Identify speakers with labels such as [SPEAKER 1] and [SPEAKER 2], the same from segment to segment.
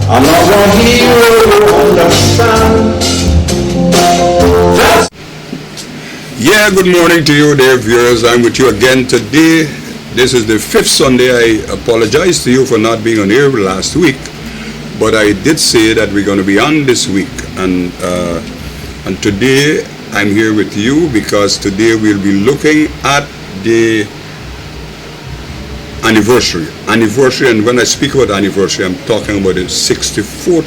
[SPEAKER 1] Another hero on the sun.
[SPEAKER 2] Yeah, good morning to you, dear viewers. I'm with you again today. This is the fifth Sunday. I apologize to you for not being on air last week, but I did say that we're going to be on this week, and today I'm here with you because today we'll be looking at the anniversary. And when I speak about anniversary, I'm talking about the 64th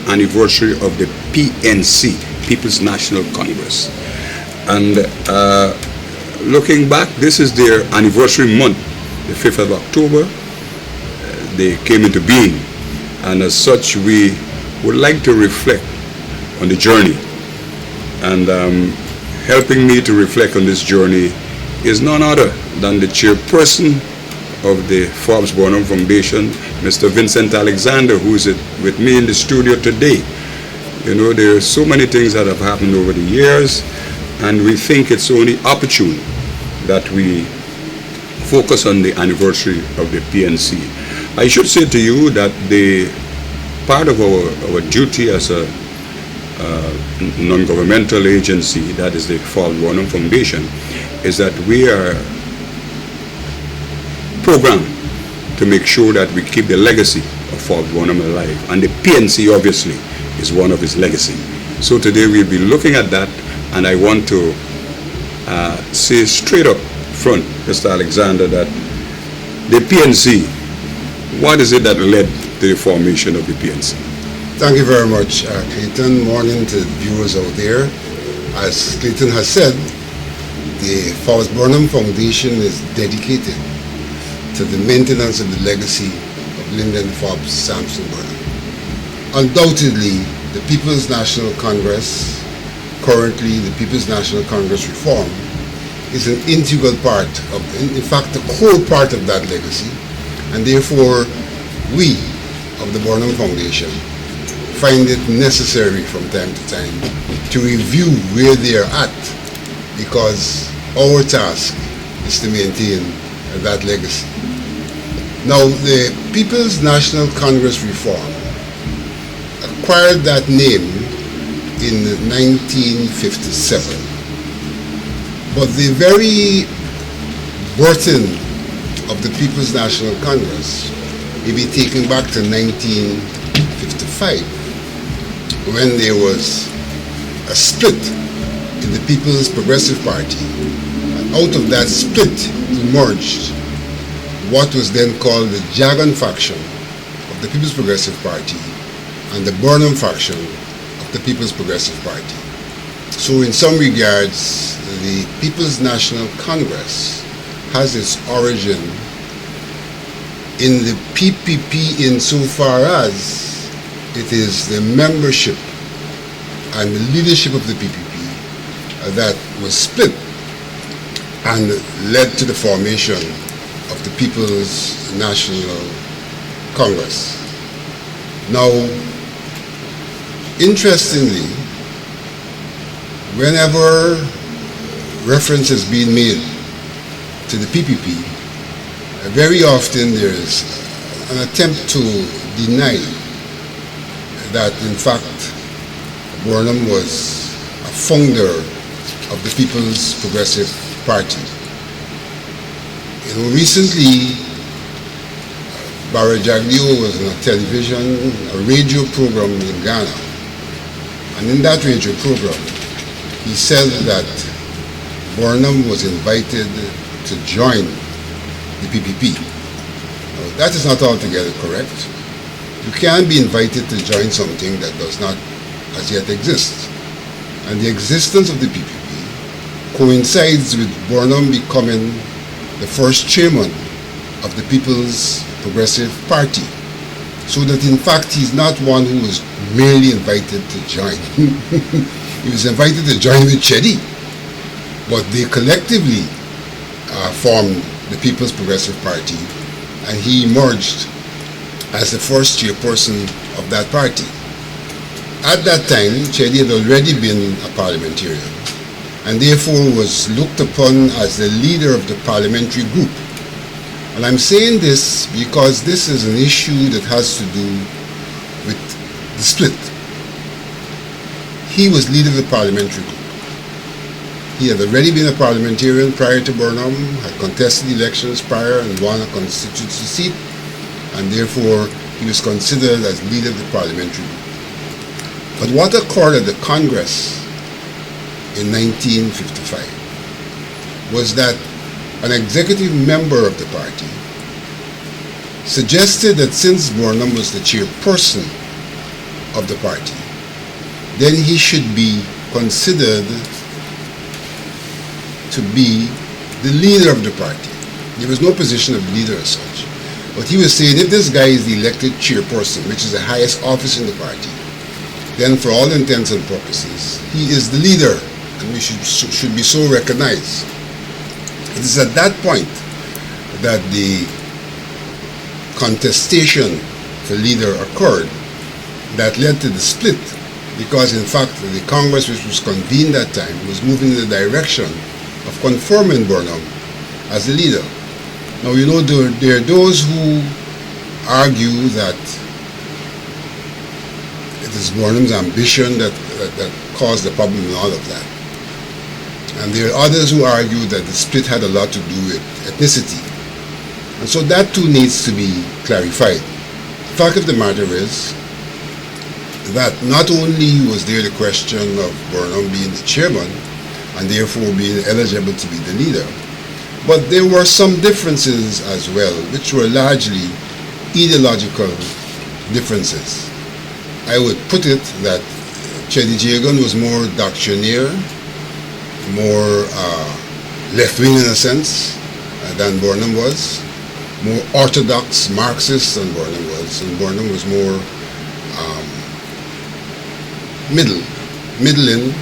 [SPEAKER 2] anniversary of the PNC, People's National Congress. And looking back, this is their anniversary month, the 5th of October. They came into being, and as such, we would like to reflect on the journey. And helping me to reflect on this journey is none other than the chairperson of the Forbes Burnham Foundation, Mr. Vincent Alexander, who is with me in the studio today. You know, there are so many things that have happened over the years, and we think it's only opportune that we focus on the anniversary of the PNC. I should say to you that the part of our duty as a non-governmental agency, that is the Forbes Burnham Foundation, is that we are programmed to make sure that we keep the legacy of Forbes Burnham alive, and the PNC obviously is one of his legacy. So today we'll be looking at that, and I want to say straight up front, Mr. Alexander, that the PNC, what is it that led to the formation of the PNC?
[SPEAKER 3] Thank you very much, Clayton. Morning to the viewers out there. As Clayton has said, the Forbes Burnham Foundation is dedicated to the maintenance of the legacy of Lyndon Forbes Sampson Burnham. Undoubtedly, the People's National Congress, currently the People's National Congress Reform, is an integral part of, in fact, a core part of that legacy, and therefore we of the Burnham Foundation find it necessary from time to time to review where they are at, because our task is to maintain that legacy. Now, the People's National Congress Reform acquired that name in 1957, but the very birthing of the People's National Congress may be taken back to 1955, when there was a split in the People's Progressive Party, and out of that split emerged what was then called the Jagan faction of the People's Progressive Party and the Burnham faction of the People's Progressive Party. So in some regards, the People's National Congress has its origin in the PPP insofar as it is the membership and the leadership of the PPP that was split and led to the formation of the People's National Congress. Now, interestingly, whenever reference is being made to the PPP, very often there is an attempt to deny that, in fact, Burnham was a founder of the People's Progressive Party. You know, recently, Barra Jaglio was on a television, a radio program in Ghana, and in that radio program, he said that Burnham was invited to join the PPP. Now, that is not altogether correct. You can't be invited to join something that does not as yet exist. And the existence of the PPP coincides with Burnham becoming the first chairman of the People's Progressive Party. So that in fact he's not one who was merely invited to join. He was invited to join with Chedi, but they collectively formed the People's Progressive Party, and he emerged as the first chairperson of that party. At that time, Chedi had already been a parliamentarian, and therefore was looked upon as the leader of the parliamentary group. And I'm saying this because this is an issue that has to do with the split, he was leader of the parliamentary group. He had already been a parliamentarian prior to Burnham, had contested elections prior and won a constituency seat, and therefore he was considered as leader of the parliamentary group. But what occurred at the Congress in 1955 was that an executive member of the party suggested that since Burnham was the chairperson of the party, then he should be considered to be the leader of the party. There was no position of leader as such. But he was saying if this guy is the elected chairperson, which is the highest office in the party, then for all intents and purposes, he is the leader and we should be so recognized. It is at that point that the contestation for leader occurred that led to the split, because in fact the Congress which was convened that time was moving in the direction of confirming Burnham as the leader. Now you know there are those who argue that it is Burnham's ambition that caused the problem and all of that. And there are others who argue that the split had a lot to do with ethnicity. And so that too needs to be clarified. The fact of the matter is that not only was there the question of Burnham being the chairman and therefore being eligible to be the leader, but there were some differences as well, which were largely ideological differences. I would put it that Cheddi Jagan was more doctrinaire, more left-wing in a sense than Burnham was, more orthodox Marxist than Burnham was, and Burnham was more middling,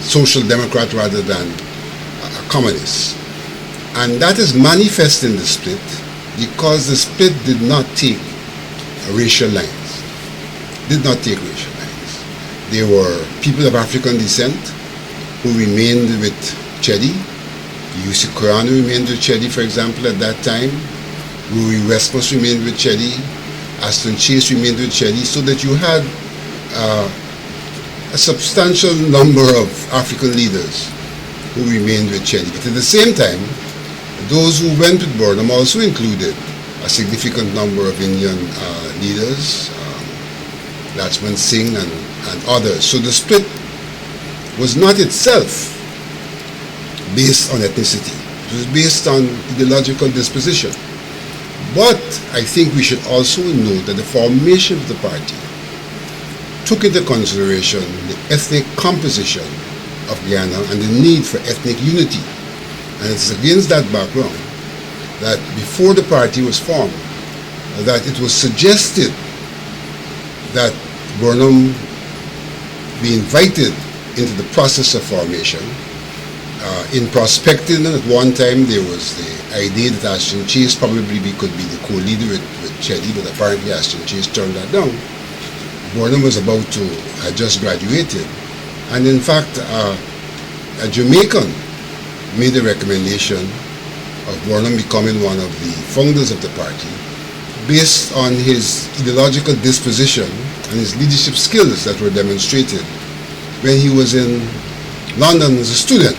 [SPEAKER 3] social democrat rather than a communist. And that is manifest in the split because the split did not take racial lines. Did not take racial lines. There were people of African descent who remained with Cheddi. Yusuf Koyanu remained with Cheddi, for example, at that time. Rui Westmus remained with Cheddi. Aston Chase remained with Cheddi, so that you had a substantial number of African leaders who remained with Cheddi. But at the same time, those who went with Burnham also included a significant number of Indian leaders, Lachman Singh and others. So the split was not itself based on ethnicity. It was based on ideological disposition. But I think we should also note that the formation of the party took into consideration the ethnic composition of Guyana and the need for ethnic unity. And it's against that background that before the party was formed, that it was suggested that Burnham be invited into the process of formation. In prospecting, at one time there was the idea that Ashton Chase probably could be the co-leader with Cheddi, but apparently Ashton Chase turned that down. Burnham was about to had just graduated, and in fact a Jamaican made a recommendation of Burnham becoming one of the founders of the party based on his ideological disposition and his leadership skills that were demonstrated when he was in London as a student.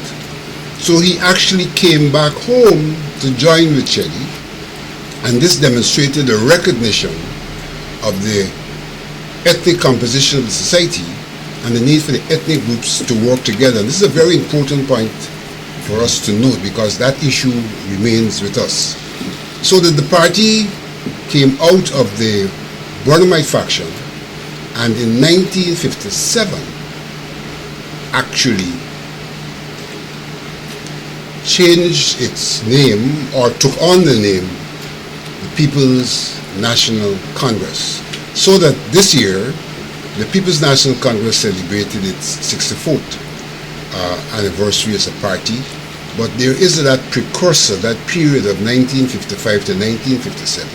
[SPEAKER 3] So he actually came back home to join with Cheddi, and this demonstrated a recognition of the ethnic composition of the society and the need for the ethnic groups to work together. And this is a very important point for us to note because that issue remains with us. So that the party came out of the Burnhamite faction, and in 1957 actually changed its name, or took on the name, the People's National Congress. So that this year, the People's National Congress celebrated its 64th anniversary as a party, but there is that precursor, that period of 1955 to 1957,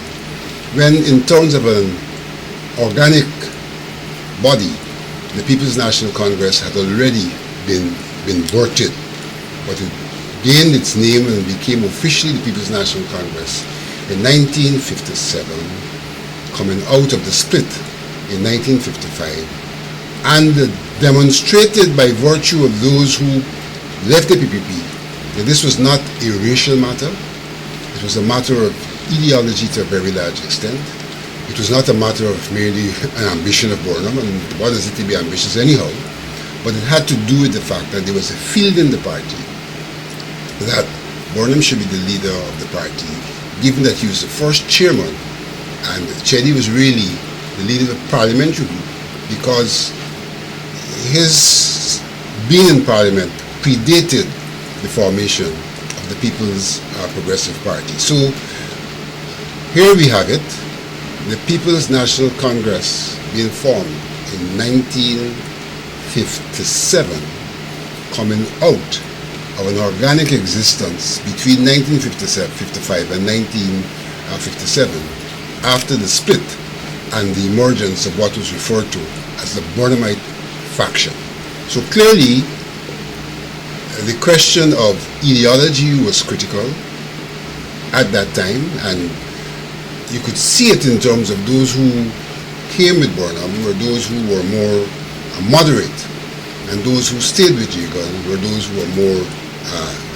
[SPEAKER 3] when in terms of an organic body, the People's National Congress had already been birthed, but it gained its name and became officially the People's National Congress in 1957, coming out of the split in 1955, and demonstrated by virtue of those who left the PPP that this was not a racial matter. It was a matter of ideology to a very large extent. It was not a matter of merely an ambition of Burnham, and what is it to be ambitious anyhow? But it had to do with the fact that there was a field in the party that Burnham should be the leader of the party, given that he was the first chairman, and Chedi was really the leader of the parliamentary group, because his being in parliament predated the formation of the People's Progressive Party. So here we have it, the People's National Congress being formed in 1957, coming out of an organic existence between 1955 and 1957 after the split and the emergence of what was referred to as the Burnhamite faction. So clearly, the question of ideology was critical at that time, and you could see it in terms of those who came with Burnham were those who were more moderate, and those who stayed with Jigan were those who were more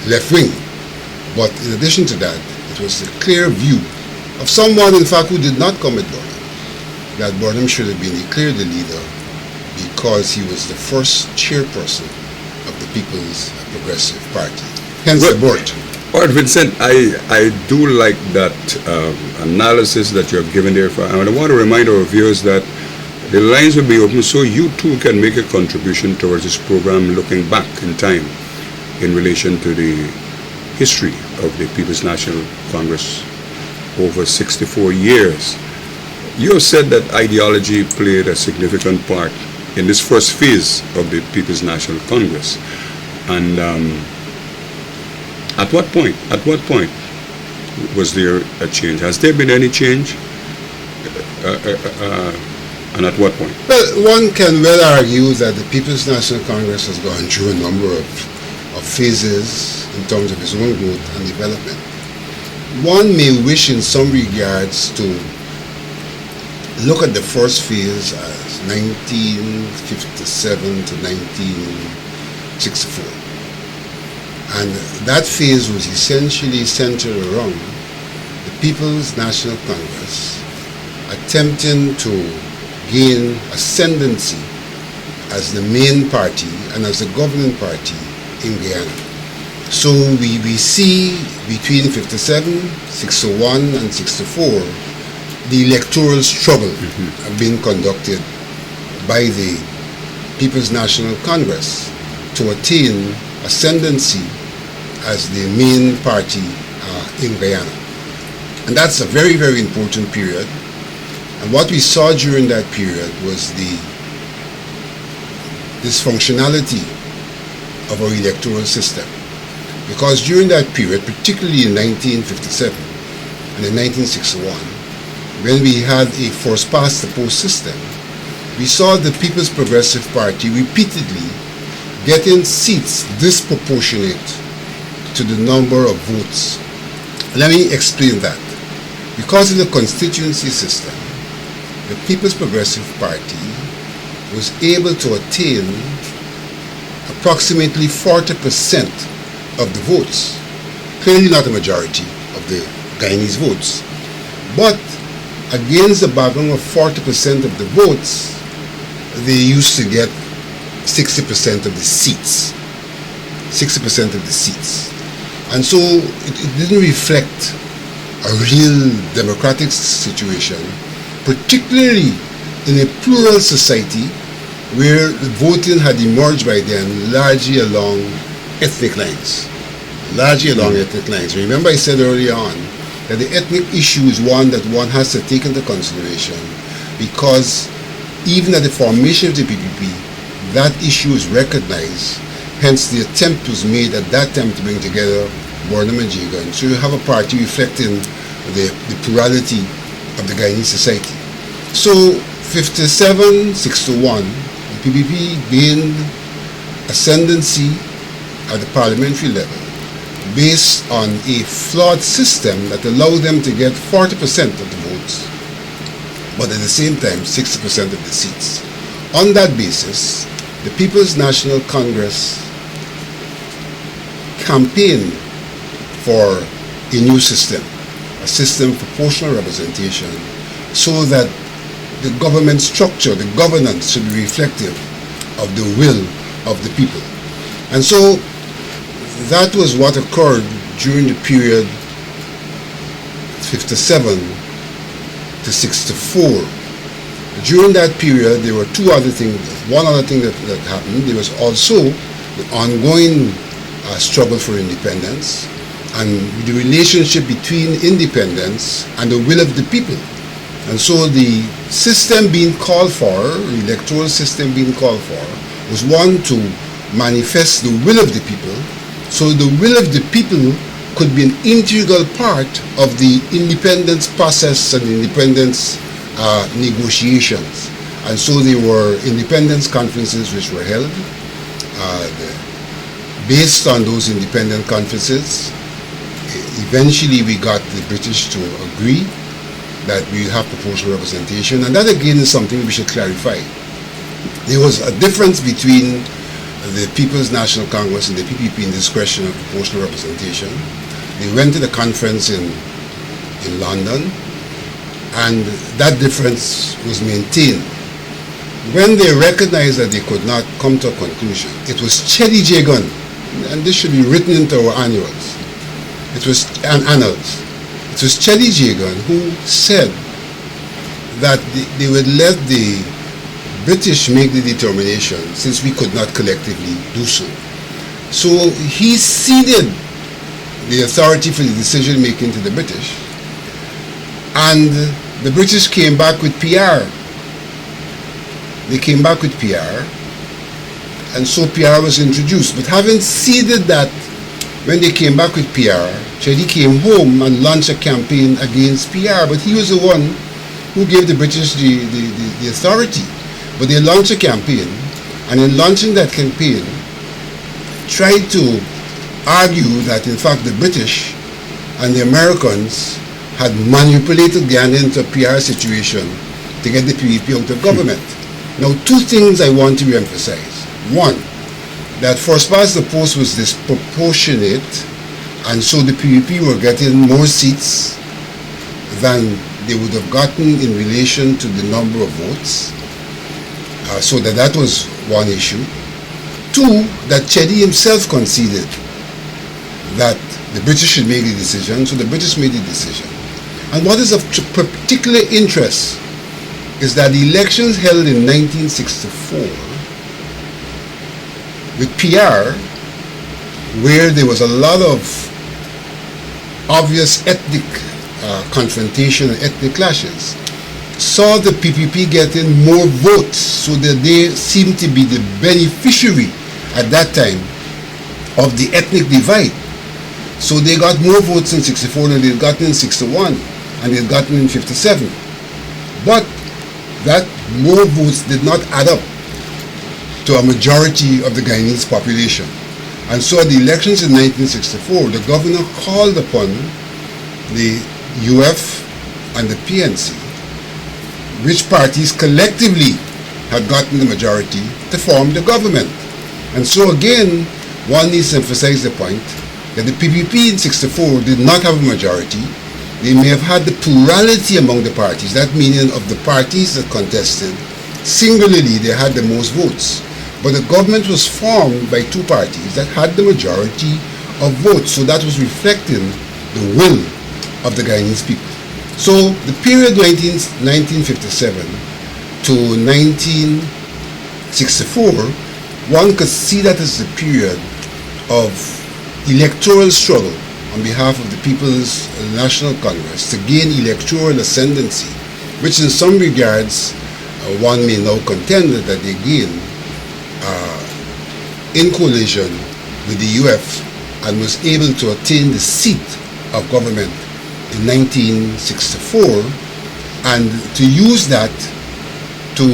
[SPEAKER 3] left-wing. But in addition to that, it was a clear view of someone, in fact, who did not come with Burnham, that Burnham should have been declared the leader because he was the first chairperson of the People's Progressive Party. Hence the board.
[SPEAKER 2] All right, Vincent, I do like that analysis that you have given there. And I want to remind our viewers that the lines will be open so you too can make a contribution towards this program looking back in time in relation to the history of the People's National Congress over 64 years. You have said that ideology played a significant part in this first phase of the People's National Congress. And at what point was there a change? Has there been any change? And at what point?
[SPEAKER 3] Well, one can well argue that the People's National Congress has gone through a number of phases in terms of its own growth and development. One may wish in some regards to look at the first phase as 1957 to 1964. And that phase was essentially centered around the People's National Congress attempting to gain ascendancy as the main party and as the governing party in Guyana. So we see between 57, 61 and 64 the electoral struggle being conducted by the People's National Congress to attain ascendancy as the main party in Guyana. And that's a very, very important period. And what we saw during that period was the dysfunctionality of our electoral system. Because during that period, particularly in 1957 and in 1961, when we had a first-past-the-post system, we saw the People's Progressive Party repeatedly getting seats disproportionate to the number of votes. Let me explain that. Because of the constituency system, the People's Progressive Party was able to attain approximately 40% of the votes. Clearly not a majority of the Guyanese votes. But against the background of 40% of the votes, they used to get 60% of the seats. 60% of the seats. And so it didn't reflect a real democratic situation, particularly in a plural society where the voting had emerged by then largely along ethnic lines. Remember I said earlier on that the ethnic issue is one that one has to take into consideration, because even at the formation of the PPP, that issue is recognized. Hence the attempt was made at that time to bring together Burnham and Jigan. So you have a party reflecting the plurality of the Guyanese society. So 57, 61, the PPP gained ascendancy at the parliamentary level based on a flawed system that allowed them to get 40% of the votes but at the same time 60% of the seats. On that basis, the People's National Congress campaigned for a new system, a system of proportional representation, so that the government structure, the governance should be reflective of the will of the people. And so that was what occurred during the period 57 to 64. During that period, there were two other things. One other thing that happened, there was also the ongoing struggle for independence and the relationship between independence and the will of the people. And so the system being called for, the electoral system being called for, was one to manifest the will of the people, so the will of the people could be an integral part of the independence process and independence negotiations. And so there were independence conferences which were held. Based on those independent conferences, eventually we got the British to agree that we have proportional representation, and that again is something we should clarify. There was a difference between the People's National Congress and the PPP in this question of proportional representation. They went to the conference in London, and that difference was maintained. When they recognized that they could not come to a conclusion, it was Chelly Jagan, and this should be written into our annuals. It was annals. It was Chelly Jagan who said that they would let the British make the determination, since we could not collectively do so. So he ceded the authority for the decision making to the British, and the British came back with PR. They came back with PR, and so PR was introduced. But having ceded that, when they came back with PR, Chelly came home and launched a campaign against PR, but he was the one who gave the British the authority. But they launched a campaign, and in launching that campaign, tried to argue that in fact the British and the Americans had manipulated Ghana into a PR situation to get the PPP out of government. Now, two things I want to re-emphasize. One, that first past the post was disproportionate, and so the PPP were getting more seats than they would have gotten in relation to the number of votes. So that was one issue. Two, that Chelly himself conceded that the British should make the decision, so the British made the decision. And what is of particular interest is that the elections held in 1964 with PR, where there was a lot of obvious ethnic confrontation and ethnic clashes, saw the PPP getting more votes, so that they seemed to be the beneficiary at that time of the ethnic divide. So they got more votes in 64 than they'd gotten in 61, and they'd gotten in 57. But that more votes did not add up to a majority of the Guyanese population. And so at the elections in 1964, the governor called upon the UF and the PNC, which parties collectively had gotten the majority, to form the government. And so again, one needs to emphasize the point that the PPP in 64 did not have a majority. They may have had the plurality among the parties, that meaning of the parties that contested, singularly they had the most votes. But the government was formed by two parties that had the majority of votes, so that was reflecting the will of the Guyanese people. So the period 1957 to 1964, one could see that as the period of electoral struggle on behalf of the People's National Congress to gain electoral ascendancy, which in some regards one may now contend that they gained in coalition with the UF, and was able to attain the seat of government in 1964, and to use that to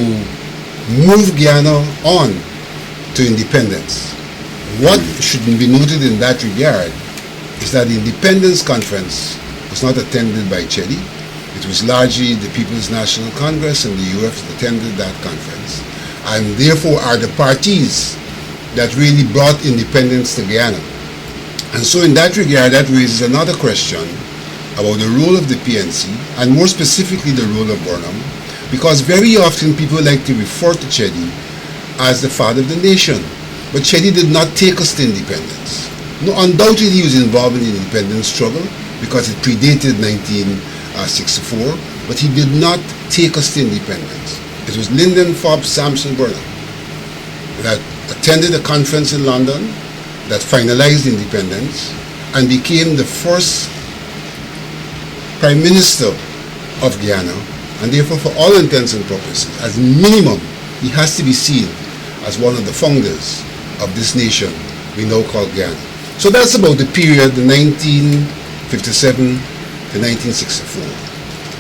[SPEAKER 3] move Guyana on to independence. What should be noted in that regard is that the Independence Conference was not attended by Chelly. It was largely the People's National Congress and the UF that attended that conference, and therefore are the parties that really brought independence to Guyana. And so in that regard, that raises another question about the role of the PNC, and more specifically the role of Burnham, because very often people like to refer to Chedi as the father of the nation. But Chedi did not take us to independence. No, undoubtedly he was involved in the independence struggle because it predated 1964, but he did not take us to independence. It was Lyndon Forbes Sampson Burnham that attended a conference in London that finalized independence and became the first Prime Minister of Guyana, and therefore for all intents and purposes, as minimum, he has to be seen as one of the founders of this nation we now call Guyana. So that's about the period, the 1957 to 1964.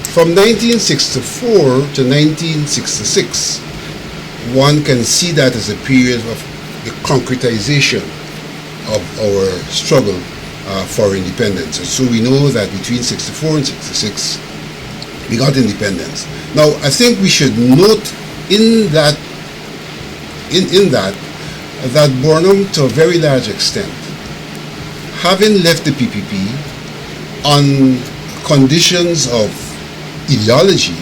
[SPEAKER 3] From 1964 to 1966, one can see that as a period of the concretization of our struggle for independence. And so we know that between 64 and 66, we got independence. Now, I think we should note in that that Burnham, to a very large extent, having left the PPP on conditions of ideology,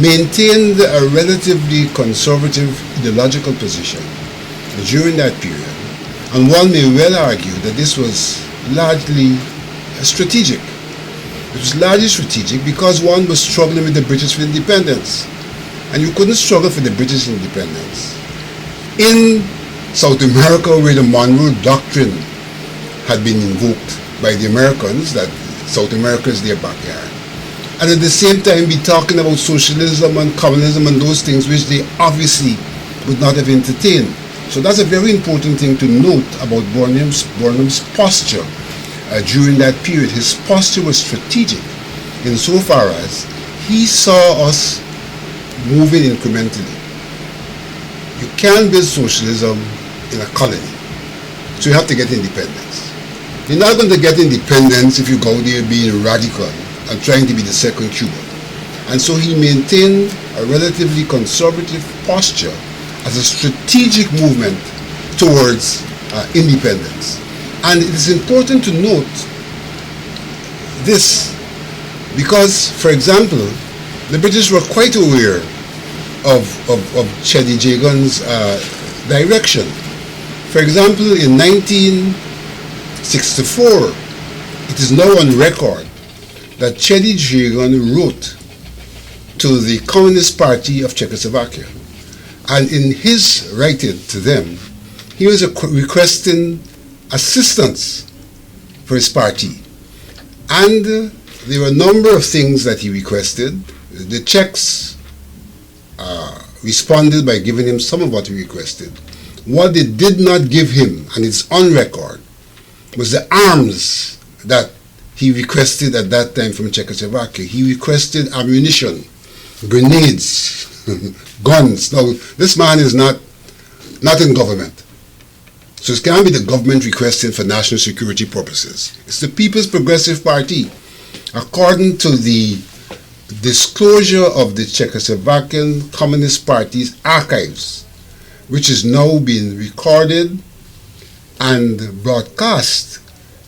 [SPEAKER 3] maintained a relatively conservative ideological position during that period. And one may well argue that this was largely strategic. It was largely strategic because one was struggling with the British for independence. And you couldn't struggle for the British independence in South America, where the Monroe Doctrine had been invoked by the Americans, that South America is their backyard. And at the same time be talking about socialism and communism and those things which they obviously would not have entertained. So that's a very important thing to note about Burnham's posture during that period. His posture was strategic insofar as he saw us moving incrementally. You can't build socialism in a colony, so you have to get independence. You're not going to get independence if you go there being radical and trying to be the second Cuba. And so he maintained a relatively conservative posture as a strategic movement towards independence. And it is important to note this because, for example, the British were quite aware of Chedi Jagan's direction. For example, in 1964, it is now on record that Chedi Jagan wrote to the Communist Party of Czechoslovakia. And in his writing to them, he was requesting assistance for his party. And there were a number of things that he requested. The Czechs responded by giving him some of what he requested. What they did not give him, and it's on record, was the arms that he requested at that time from Czechoslovakia. He requested ammunition, grenades, guns. Now, this man is not in government. So it can't be the government requesting for national security purposes. It's the People's Progressive Party. According to the disclosure of the Czechoslovakian Communist Party's archives, which is now being recorded and broadcast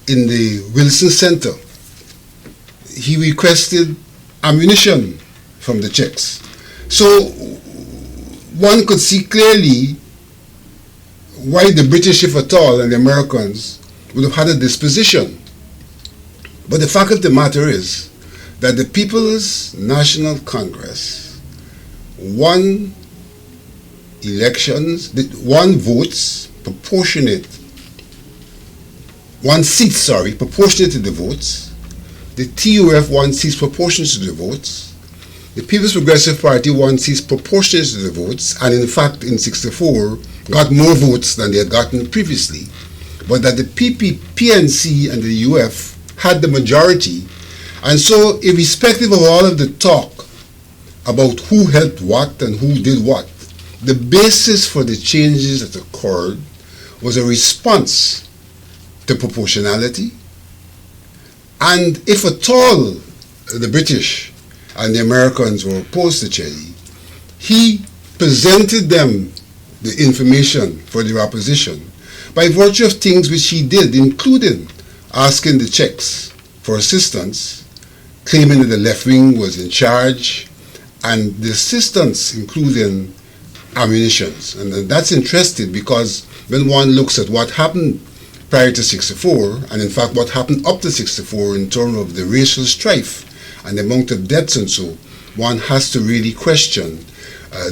[SPEAKER 3] in the Wilson Center, he requested ammunition from the Czechs. So one could see clearly why the British, if at all, and the Americans would have had a disposition. But the fact of the matter is that the People's National Congress won elections, won votes proportionate, won seats, proportionate to the votes. The TUF won seats proportionate to the votes. The People's Progressive Party won seats proportionate to the votes, and in fact, in '64, got more votes than they had gotten previously. But that the PNC and the UF had the majority. And so, irrespective of all of the talk about who helped what and who did what, the basis for the changes that occurred was a response to proportionality. And if at all the British and the Americans were opposed to Chile, he presented them the information for their opposition by virtue of things which he did, including asking the Czechs for assistance, claiming that the left wing was in charge, and the assistance including ammunitions. And that's interesting because when one looks at what happened prior to 64, and in fact what happened up to 64 in terms of the racial strife and the amount of deaths and so, one has to really question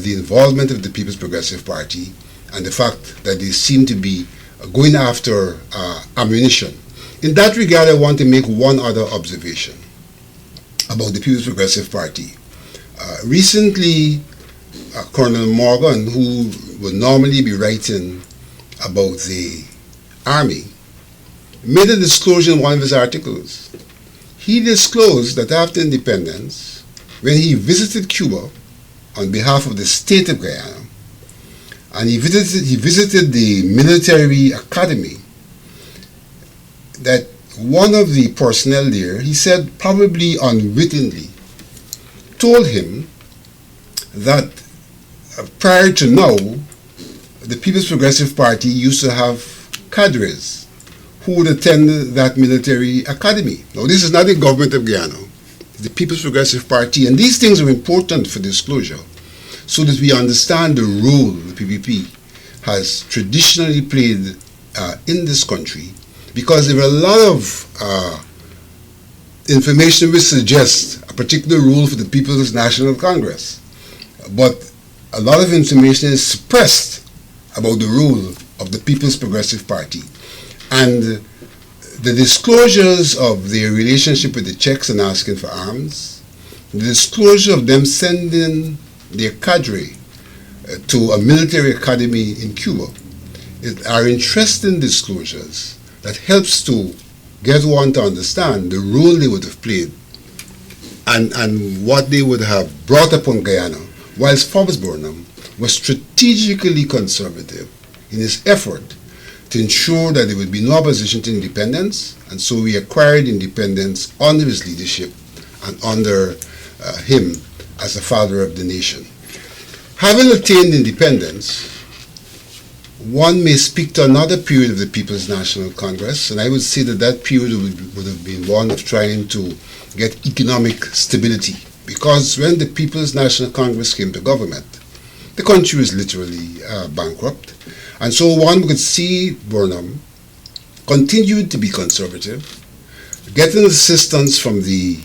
[SPEAKER 3] the involvement of the People's Progressive Party and the fact that they seem to be going after ammunition. In that regard, I want to make one other observation about the People's Progressive Party. Recently, Colonel Morgan, who would normally be writing about the Army, made a disclosure in one of his articles. He disclosed that after independence, when he visited Cuba on behalf of the state of Guyana, and he visited the military academy, that one of the personnel there, he said probably unwittingly, told him that prior to now, the People's Progressive Party used to have cadres who would attend that military academy. Now, this is not the government of Guyana, it's the People's Progressive Party, and these things are important for disclosure so that we understand the role the PPP has traditionally played in this country, because there are a lot of information which suggests a particular role for the People's National Congress, but a lot of information is suppressed about the role of the People's Progressive Party. And the disclosures of their relationship with the Czechs and asking for arms, the disclosure of them sending their cadre to a military academy in Cuba, are interesting disclosures that helps to get one to understand the role they would have played and what they would have brought upon Guyana, whilst Forbes Burnham was strategically conservative in his effort to ensure that there would be no opposition to independence, and so we acquired independence under his leadership and under him as the father of the nation. Having attained independence, one may speak to another period of the People's National Congress, and I would say that that period would have been one of trying to get economic stability, because when the People's National Congress came to government, the country was literally bankrupt. And so one could see Burnham continued to be conservative, getting assistance from the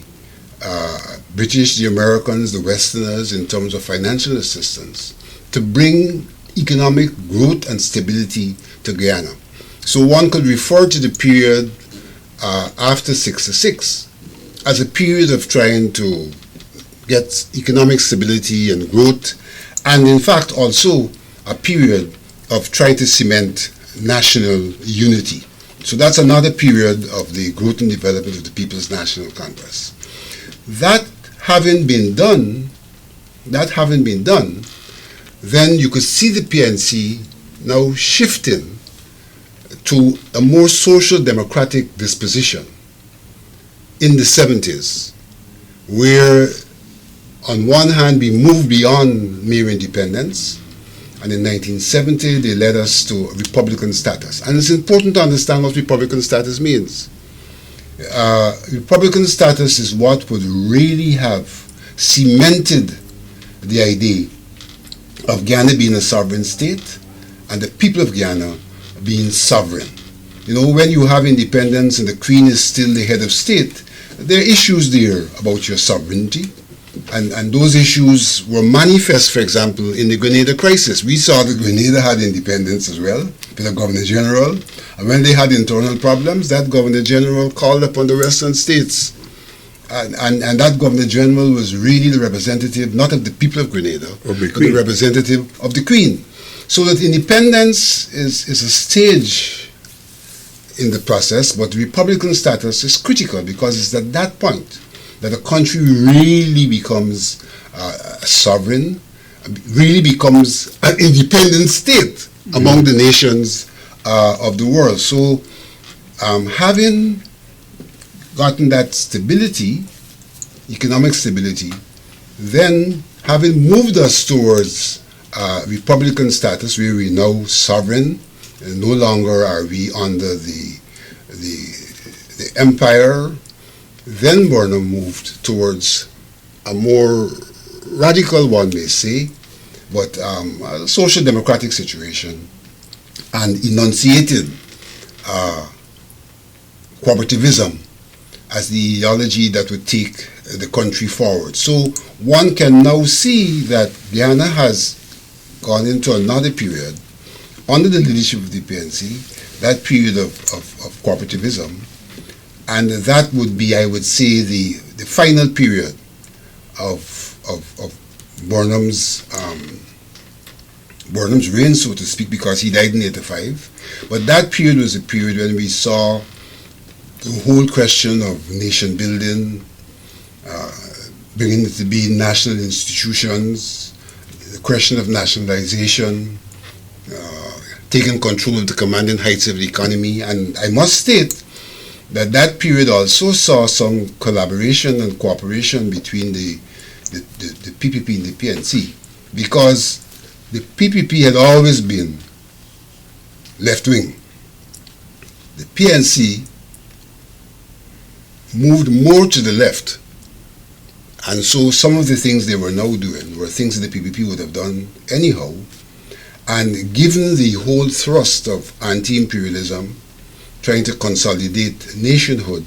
[SPEAKER 3] British, the Americans, the Westerners in terms of financial assistance to bring economic growth and stability to Guyana. So one could refer to the period after 66 as a period of trying to get economic stability and growth, and in fact also a period of trying to cement national unity. So that's another period of the growth and development of the People's National Congress. That having been done, then you could see the PNC now shifting to a more social democratic disposition in the 70s, where on one hand we moved beyond mere independence, and in 1970 they led us to Republican status. And it's important to understand what Republican status means. Republican status is what would really have cemented the idea of Guyana being a sovereign state and the people of Guyana being sovereign. You know, when you have independence and the Queen is still the head of state, there are issues there about your sovereignty. And those issues were manifest, for example, in the Grenada crisis. We saw that Grenada had independence as well, with a Governor General. And when they had internal problems, that Governor General called upon the Western states. And that Governor General was really the representative, not of the people of Grenada, but the representative of the Queen. So that independence is a stage in the process, but Republican status is critical, because it's at that point that a country really becomes sovereign, really becomes an independent state among the nations of the world. So having gotten that stability, economic stability, then having moved us towards republican status where we now sovereign, and no longer are we under the empire, then Burnham moved towards a more radical, one may say, but a social democratic situation, and enunciated cooperativism as the ideology that would take the country forward. So one can now see that Guyana has gone into another period under the leadership of the PNC, that period of cooperativism, and that would be, I would say, the final period of Burnham's reign, so to speak, because he died in 85. But that period was a period when we saw the whole question of nation building, bringing it to be national institutions, the question of nationalization, taking control of the commanding heights of the economy. And I must state that that period also saw some collaboration and cooperation between the PPP and the PNC, because the PPP had always been left-wing. The PNC moved more to the left, and so some of the things they were now doing were things that the PPP would have done anyhow. And given the whole thrust of anti-imperialism, trying to consolidate nationhood,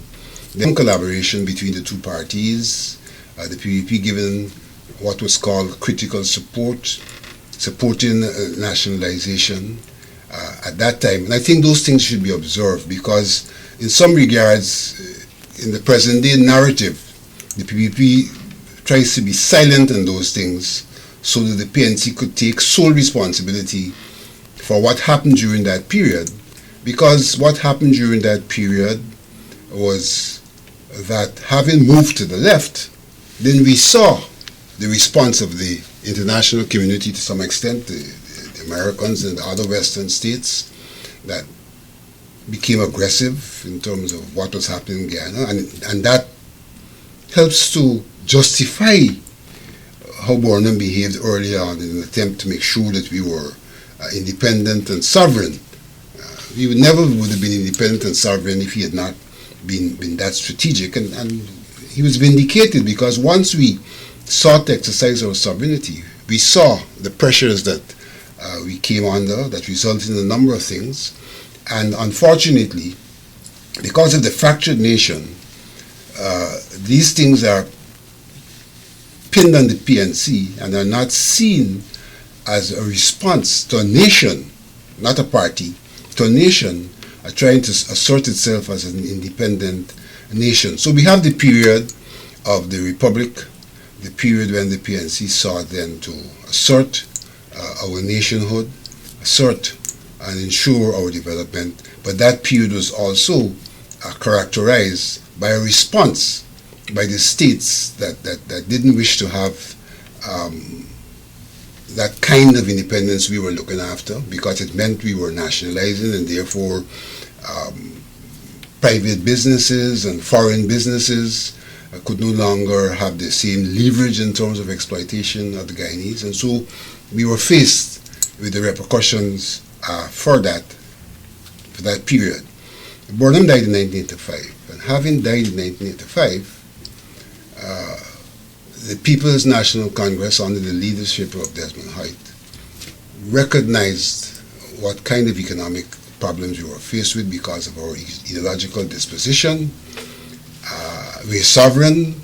[SPEAKER 3] then collaboration between the two parties, the PPP given what was called critical support, supporting nationalization at that time. And I think those things should be observed, because in some regards, in the present day narrative, the PPP tries to be silent on those things so that the PNC could take sole responsibility for what happened during that period. Because what happened during that period was that, having moved to the left, then we saw the response of the international community to some extent, the Americans and the other Western states, that became aggressive in terms of what was happening in Guyana, and that helps to justify how Burnham behaved early on in an attempt to make sure that we were independent and sovereign. We would never would have been independent and sovereign if he had not been that strategic, and he was vindicated, because once we sought to exercise our sovereignty, we saw the pressures that we came under that resulted in a number of things. And unfortunately, because of the fractured nation, these things are pinned on the PNC and are not seen as a response to a nation, not a party, to a nation trying to assert itself as an independent nation. So we have the period of the Republic, the period when the PNC sought then to assert our nationhood, assert and ensure our development. But that period was also characterized by a response by the states that didn't wish to have that kind of independence we were looking after, because it meant we were nationalizing, and therefore private businesses and foreign businesses could no longer have the same leverage in terms of exploitation of the Guyanese. And so we were faced with the repercussions for that period. Burnham died in 1985, and having died in 1985, the People's National Congress, under the leadership of Desmond Hoyt, recognized what kind of economic problems we were faced with because of our ideological disposition. We're sovereign,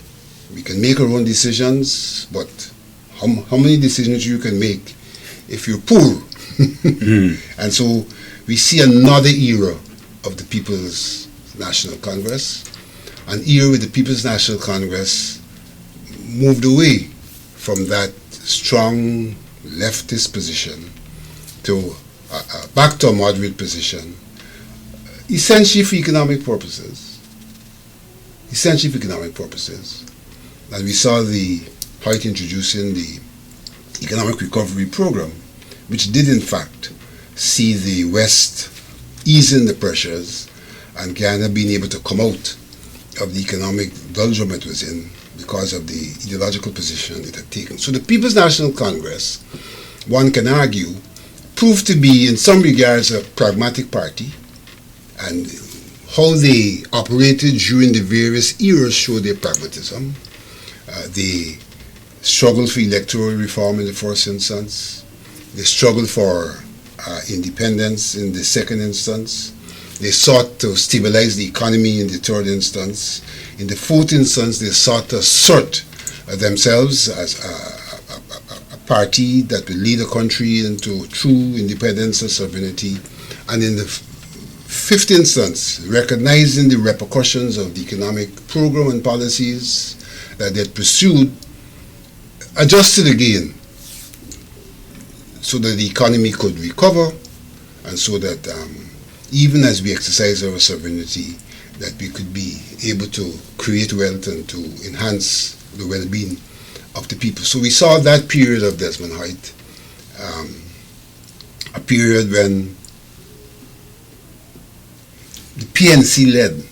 [SPEAKER 3] we can make our own decisions, but how many decisions you can make if you're poor? And so we see another era of the People's National Congress, an era where the People's National Congress moved away from that strong leftist position to back to a moderate position, essentially for economic purposes. And we saw the Hoyt introducing the Economic Recovery Program, which did in fact see the West easing the pressures and Guyana being able to come out of the economic doldrum it was in, because of the ideological position it had taken. So the People's National Congress, one can argue, proved to be in some regards a pragmatic party, and how they operated during the various eras showed their pragmatism. They struggled for electoral reform in the first instance. They struggled for independence in the second instance. They sought to stabilize the economy in the third instance. In the fourth instance, they sought to assert themselves as a party that would lead the country into true independence and sovereignty. And in the fifth instance, recognizing the repercussions of the economic program and policies that they had pursued, adjusted again so that the economy could recover, and so that even as we exercise our sovereignty, that we could be able to create wealth and to enhance the well-being of the people. So we saw that period of Desmond Hoyt, a period when the PNC led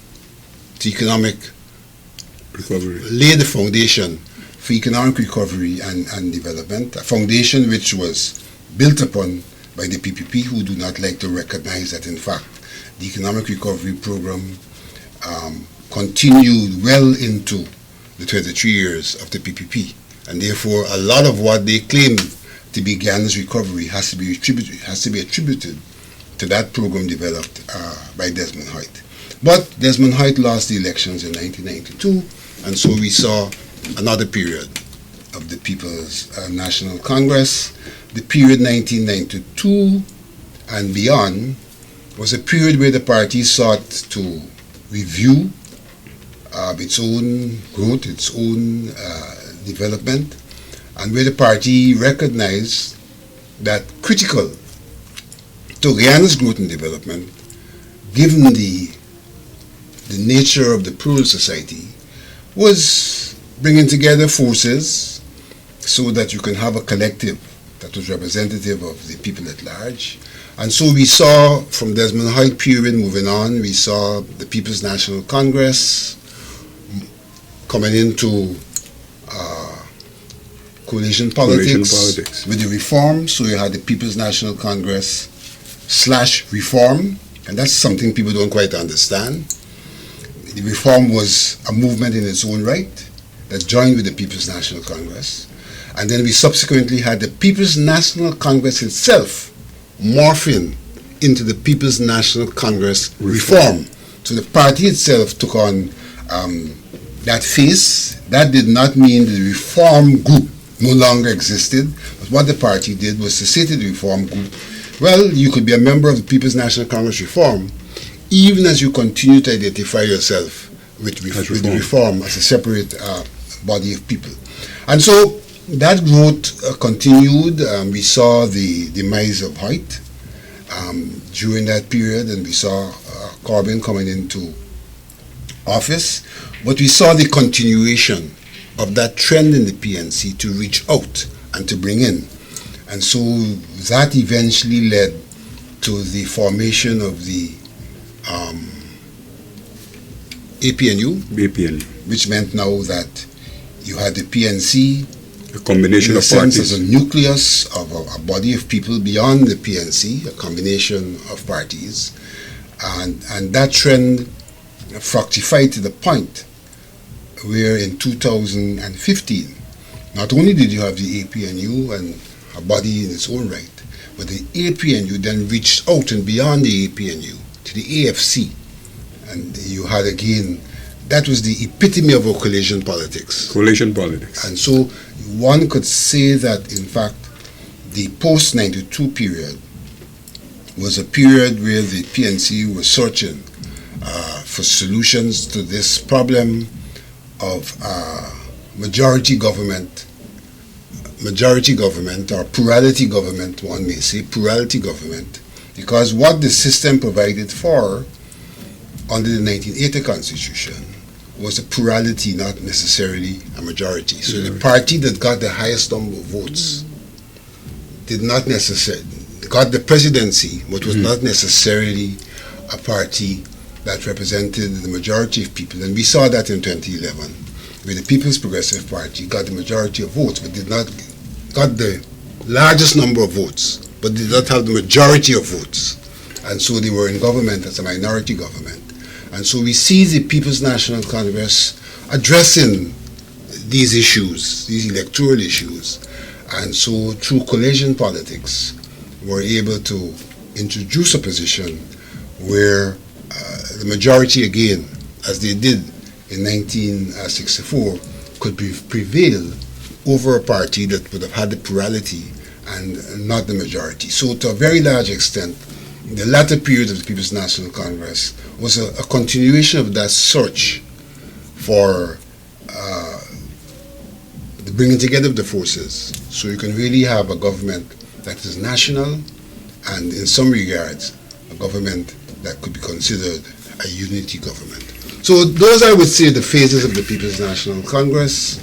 [SPEAKER 3] to economic recovery, laid the foundation for economic recovery and development, a foundation which was built upon by the PPP, who do not like to recognize that, in fact, the economic recovery program continued well into the 23 years of the PPP, and therefore a lot of what they claim to be Ghana's recovery has to be attributed to that program developed by Desmond Hoyt. But Desmond Hoyt lost the elections in 1992, and so we saw another period of the People's National Congress. The period 1992 and beyond was a period where the party sought to review its own growth, its own development, and where the party recognized that critical to Ghana's growth and development, given the nature of the plural society, was bringing together forces so that you can have a collective that was representative of the people at large. And so we saw from Desmond Hoyt period moving on, we saw the People's National Congress coming into coalition politics with the reform. So you had the People's National Congress / reform, and that's something people don't quite understand. The reform was a movement in its own right that joined with the People's National Congress. And then we subsequently had the People's National Congress itself morphing into the People's National Congress reform. So the party itself took on that face. That did not mean the reform group no longer existed. But what the party did was to say to the reform group, well, you could be a member of the People's National Congress reform even as you continue to identify yourself with the reform as a separate body of people. And so that growth continued. We saw the demise of Hoyt during that period, and we saw Corbyn coming into office. But we saw the continuation of that trend in the PNC to reach out and to bring in. And so that eventually led to the formation of the APNU, which meant now that you had the PNC,
[SPEAKER 2] a combination of parties,
[SPEAKER 3] as a nucleus of a body of people beyond the PNC, a combination of parties, and that trend fructified to the point where in 2015, not only did you have the APNU and a body in its own right, but the APNU then reached out and beyond the APNU to the AFC, and you had again, that was the epitome of our coalition politics.
[SPEAKER 2] Coalition politics.
[SPEAKER 3] And so one could say that, in fact, the post-92 period was a period where the PNC was searching for solutions to this problem of majority government or plurality government, one may say, plurality government, because what the system provided for under the 1980 Constitution was a plurality, not necessarily a majority. So the party that got the highest number of votes did not necessarily, got the presidency, but was not necessarily a party that represented the majority of people. And we saw that in 2011, where the People's Progressive Party got the majority of votes, but did not got the largest number of votes, but did not have the majority of votes. And so they were in government as a minority government. And so we see the People's National Congress addressing these issues, these electoral issues. And so through coalition politics, we're able to introduce a position where the majority, again, as they did in 1964, could prevail over a party that would have had the plurality and not the majority. So to a very large extent, the latter period of the People's National Congress was a continuation of that search for the bringing together of the forces, so you can really have a government that is national and in some regards a government that could be considered a unity government. So those, I would say, the phases of the People's National Congress.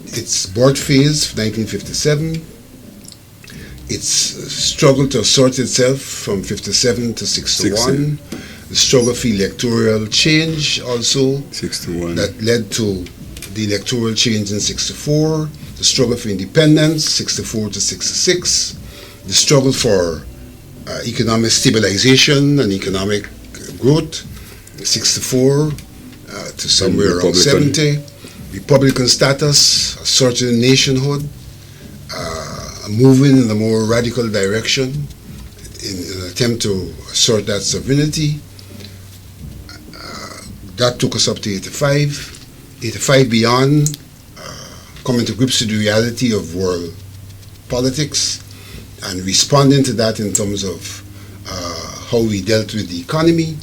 [SPEAKER 3] Its birth phase, 1957. Its struggle to assert itself from 57 to 61. The struggle for electoral change also.
[SPEAKER 2] 61.
[SPEAKER 3] That led to the electoral change in 64. The struggle for independence, 64 to 66. The struggle for economic stabilization and economic growth, 64 to somewhere around 70. Republican status, asserting nationhood, moving in a more radical direction in an attempt to assert that sovereignty. That took us up to 85. 85 beyond, coming to grips with the reality of world politics and responding to that in terms of how we dealt with the economy,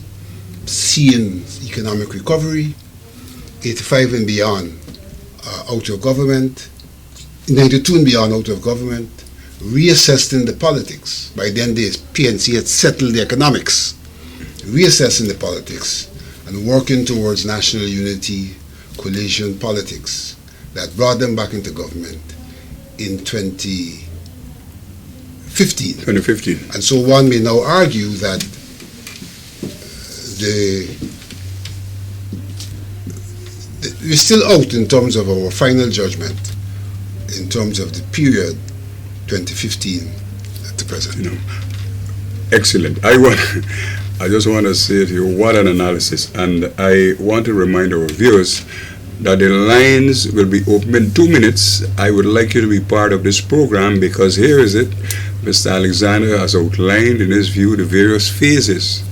[SPEAKER 3] seeing economic recovery. 85 and beyond, out of government. 92 and beyond, out of government. Reassessing the politics. By then the PNC had settled the economics. Reassessing the politics and working towards national unity, coalition politics that brought them back into government in 2015.
[SPEAKER 2] 2015.
[SPEAKER 3] And so one may now argue that we're still out in terms of our final judgment, in terms of the period 2015 to present.
[SPEAKER 2] You know, excellent. I just want to say to you, what an analysis. And I want to remind our viewers that the lines will be open in 2 minutes. I would like you to be part of this program, because here is it. Mr. Alexander has outlined in his view the various phases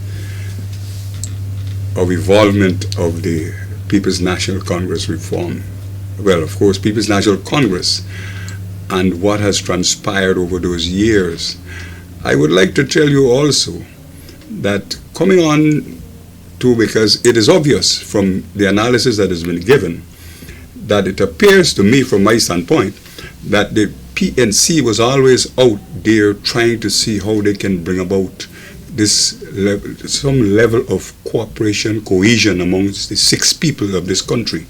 [SPEAKER 2] of evolvement of the People's National Congress reform. Well, of course, People's National Congress and what has transpired over those years. I would like to tell you also that coming on to, because it is obvious from the analysis that has been given, that it appears to me from my standpoint that the PNC was always out there trying to see how they can bring about this level, some level of cooperation, cohesion amongst the 6 people of this country.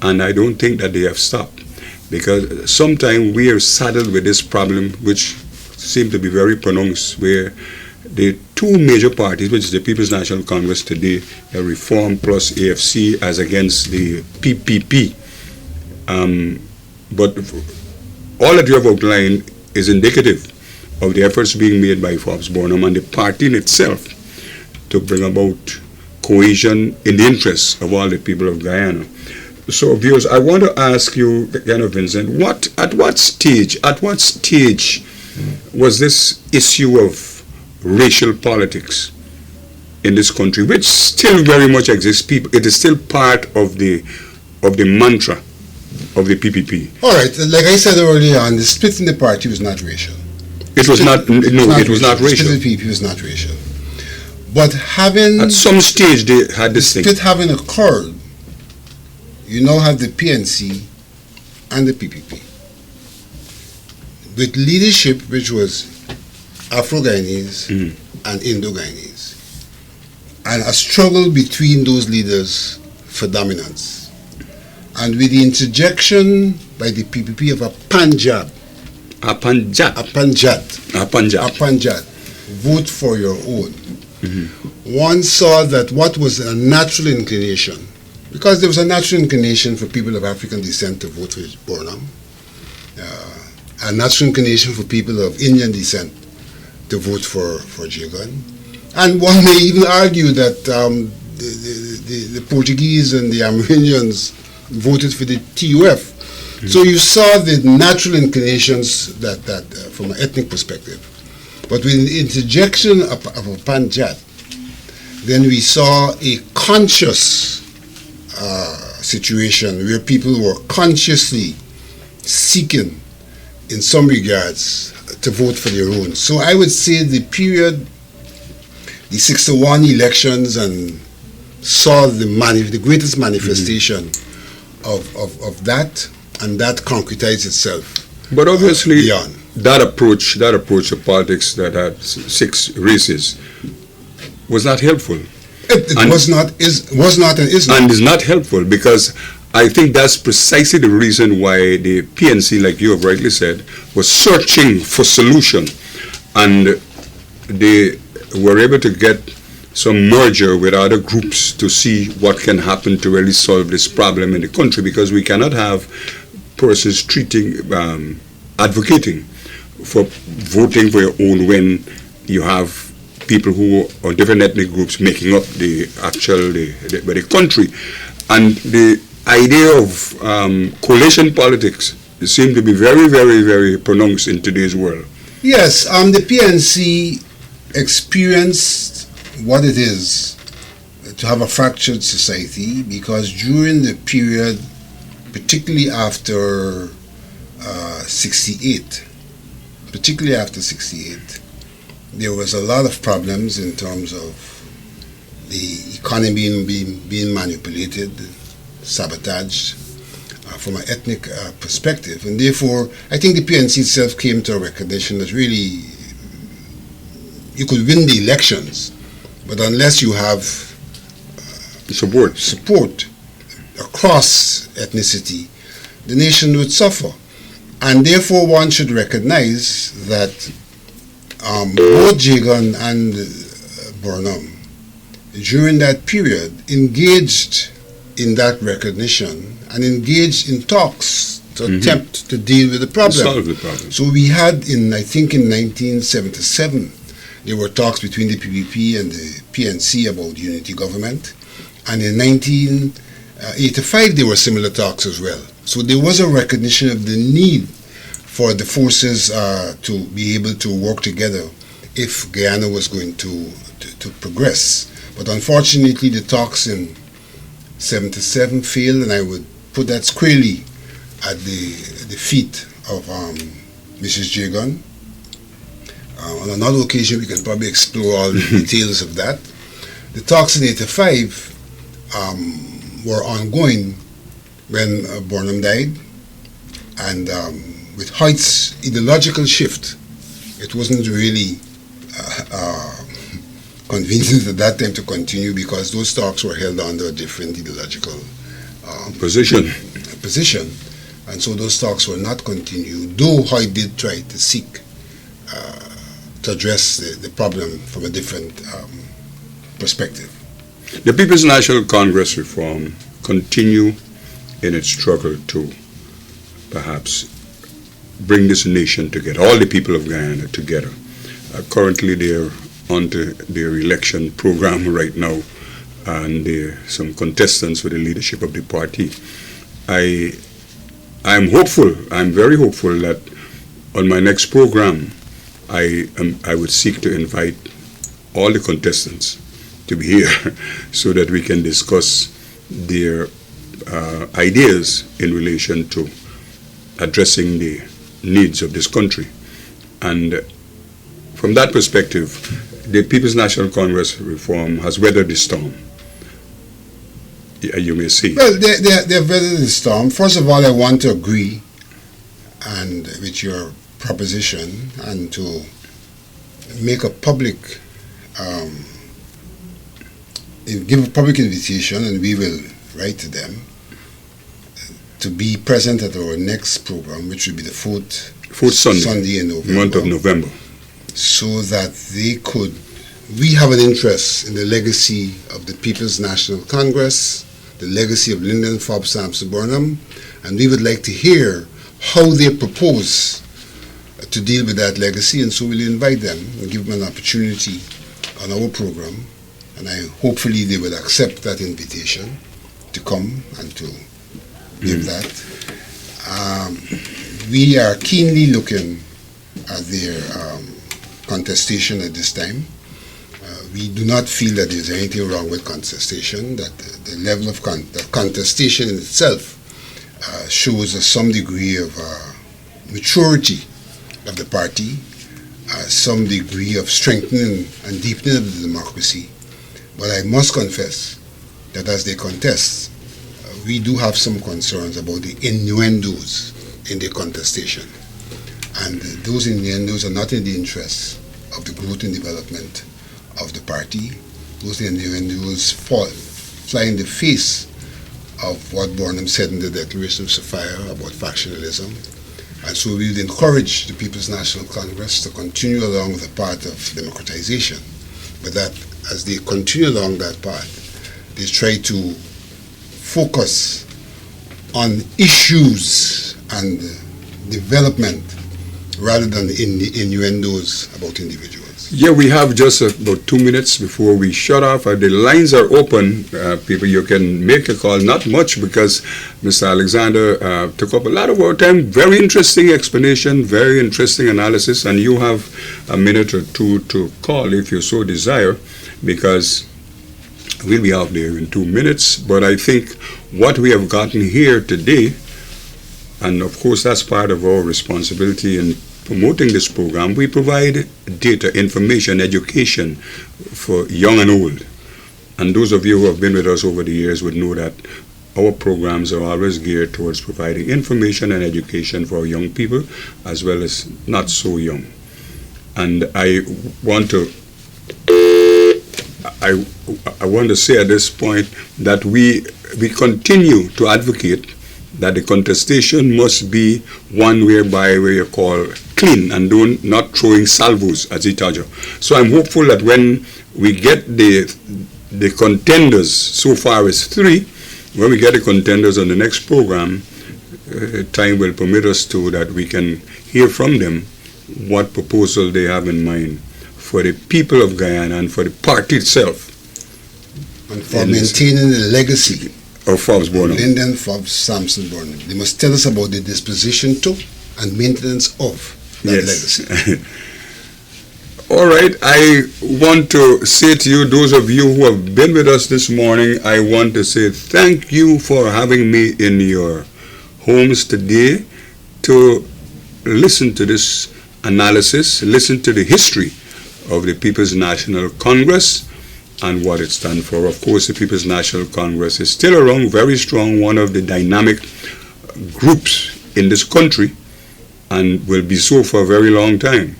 [SPEAKER 2] And I don't think that they have stopped, because sometimes we are saddled with this problem, which seems to be very pronounced, where the 2 major parties, which is the People's National Congress today, a Reform plus AFC, as against the PPP. But all that you have outlined is indicative of the efforts being made by Forbes Burnham and the party in itself to bring about cohesion in the interests of all the people of Guyana. So, viewers, I want to ask you, Vincent, at what stage was this issue of racial politics in this country, which still very much exists? It is still part of the mantra of the PPP.
[SPEAKER 3] All right, like I said earlier on, the split in the party was not racial.
[SPEAKER 2] It was not racial.
[SPEAKER 3] The split in the PPP was not racial. But
[SPEAKER 2] at some stage they had this thing.
[SPEAKER 3] Split having occurred, you now have the PNC and the PPP, with leadership which was Afro-Guyanese and Indo-Guyanese, and a struggle between those leaders for dominance. And with the interjection by the PPP of a Panjab, vote for your own. One saw that what was a natural inclination, Because there was a natural inclination for people of African descent to vote for Burnham, a natural inclination for people of Indian descent to vote for Jagan. And one may even argue that the Portuguese and the Amerindians voted for the TUF. So you saw the natural inclinations that from an ethnic perspective. But with the interjection of a Pnc'S, then we saw a conscious situation where people were consciously seeking, in some regards, to vote for their own. So I would say the period, the 61 elections, and saw the greatest manifestation of that, and that concretized itself.
[SPEAKER 2] But obviously,
[SPEAKER 3] beyond.
[SPEAKER 2] that approach of politics that had 6 races was not helpful.
[SPEAKER 3] It was not and is not.
[SPEAKER 2] And is not helpful, because I think that's precisely the reason why the PNC, like you have rightly said, was searching for solution, and they were able to get some merger with other groups to see what can happen to really solve this problem in the country, because we cannot have persons advocating for voting for your own when you have people who are different ethnic groups making up the country. And the idea of coalition politics seems to be very, very, very pronounced in today's world.
[SPEAKER 3] Yes, the PNC experienced what it is to have a fractured society, because during the period, particularly after 68, there was a lot of problems in terms of the economy being manipulated, sabotaged from an ethnic perspective. And therefore, I think the PNC itself came to a recognition that really you could win the elections, but unless you have support across ethnicity, the nation would suffer. And therefore, one should recognize that both Jagan and Burnham, during that period, engaged in that recognition and engaged in talks to attempt to deal with the problem.
[SPEAKER 2] Solve the problem.
[SPEAKER 3] So we had, I think in 1977, there were talks between the PPP and the PNC about unity government. And in 1985, there were similar talks as well. So there was a recognition of the need for the forces to be able to work together if Guyana was going to progress. But unfortunately, the talks in 77 failed, and I would put that squarely at the feet of Mrs. Jagan. On another occasion, we can probably explore all the details of that. The talks in 85 were ongoing when Burnham died, and with Hoyt's ideological shift, it wasn't really convenient at that time to continue, because those talks were held under a different ideological
[SPEAKER 2] position.
[SPEAKER 3] And so those talks were not continued, though Hoyt did try to seek to address the problem from a different perspective.
[SPEAKER 2] The People's National Congress reform continue in its struggle to perhaps bring this nation together, all the people of Guyana together. Currently, they're onto their election program right now, and there are some contestants for the leadership of the party. I'm hopeful, I'm very hopeful that on my next program, I would seek to invite all the contestants to be here so that we can discuss their ideas in relation to addressing the needs of this country. And from that perspective, the People's National Congress reform has weathered the storm, you may see.
[SPEAKER 3] Well, they've weathered the storm. First of all, I want to agree and with your proposition and to make a public, give a public invitation, and we will write to them to be present at our next program, which will be the fourth Sunday in November.
[SPEAKER 2] Month of November.
[SPEAKER 3] So that we have an interest in the legacy of the People's National Congress, the legacy of Lyndon Forbes Sampson Burnham, and we would like to hear how they propose to deal with that legacy, and so we'll invite them and give them an opportunity on our program, and hopefully they will accept that invitation to come and to give that. We are keenly looking at their contestation at this time. We do not feel that there's anything wrong with contestation, that the level of contestation in itself shows some degree of maturity of the party, some degree of strengthening and deepening of the democracy. But I must confess that as they contest, we do have some concerns about the innuendos in the contestation. And those innuendos are not in the interest of the growth and development of the party. Those innuendos fly in the face of what Burnham said in the Declaration of Sophia about factionalism. And so we would encourage the People's National Congress to continue along the path of democratization, but that as they continue along that path, they try to focus on issues and development rather than the innuendos about individuals.
[SPEAKER 2] Yeah, we have just about 2 minutes before we shut off. The lines are open. People, you can make a call. Not much because Mr. Alexander took up a lot of our time. Very interesting explanation, very interesting analysis, and you have a minute or two to call if you so desire, because we'll be out there in 2 minutes. But I think what we have gotten here today, and of course that's part of our responsibility in promoting this program, we provide data, information, education for young and old. And those of you who have been with us over the years would know that our programs are always geared towards providing information and education for our young people as well as not so young. And I want to say at this point that we continue to advocate that the contestation must be one whereby where you call clean and not throwing salvos at each other. So I'm hopeful that when we get the contenders, so far as 3, when we get the contenders on the next program, time will permit us to that we can hear from them what proposal they have in mind for the people of Guyana and for the party itself.
[SPEAKER 3] And for maintaining the legacy
[SPEAKER 2] of Forbes Burnham.
[SPEAKER 3] Lyndon Forbes Sampson Burnham. They must tell us about the disposition to and maintenance of that legacy.
[SPEAKER 2] All right. I want to say to you, those of you who have been with us this morning, I want to say thank you for having me in your homes today to listen to this analysis, listen to the history of the People's National Congress and what it stands for. Of course, the People's National Congress is still around, very strong, one of the dynamic groups in this country, and will be so for a very long time.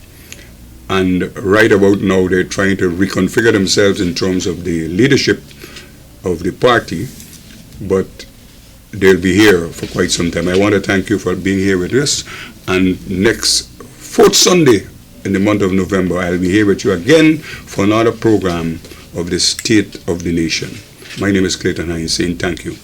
[SPEAKER 2] And right about now, they're trying to reconfigure themselves in terms of the leadership of the party, but they'll be here for quite some time. I want to thank you for being here with us, and next 4th Sunday in the month of November, I'll be here with you again for another program of the State of the Nation. My name is Clayton Hines, saying thank you.